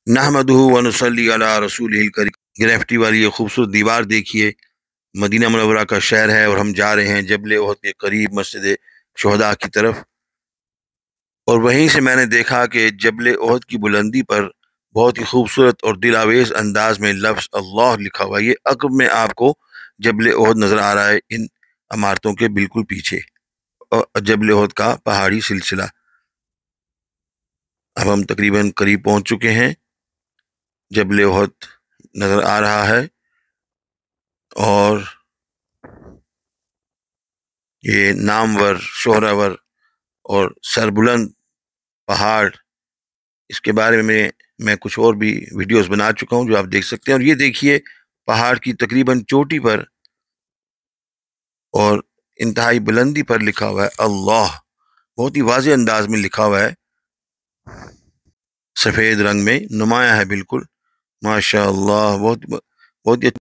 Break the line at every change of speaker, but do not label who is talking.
نحمدہ و نصلی علی رسولہ الکریم۔ گریفٹی والی یہ خوبصورت دیوار دیکھیے، مدینہ منورہ کا شہر ہے اور ہم جا رہے ہیں جبل احد کے قریب مسجد شہداء کی طرف۔ اور وہیں سے میں نے دیکھا کہ جبل احد کی بلندی پر بہت ہی خوبصورت اور دل آویز انداز میں لفظ اللہ لکھا ہوا ہے۔ یہ عقب میں آپ کو جبل احد نظر آ رہا ہے، ان عمارتوں کے بالکل پیچھے، اور جبل احد کا پہاڑی سلسلہ۔ اب ہم تقریباً قریب پہنچ چکے ہیں، جبل احد نظر آ رہا ہے، اور یہ نامور، شہرآور اور سربلند پہاڑ، اس کے بارے میں کچھ اور بھی ویڈیوز بنا چکا ہوں جو آپ دیکھ سکتے ہیں۔ اور یہ دیکھیے پہاڑ کی تقریباً چوٹی پر اور انتہائی بلندی پر لکھا ہوا ہے اللہ، بہت ہی واضح انداز میں لکھا ہوا ہے، سفید رنگ میں نمایاں ہے بالکل، ماشاء اللہ، بہت ہی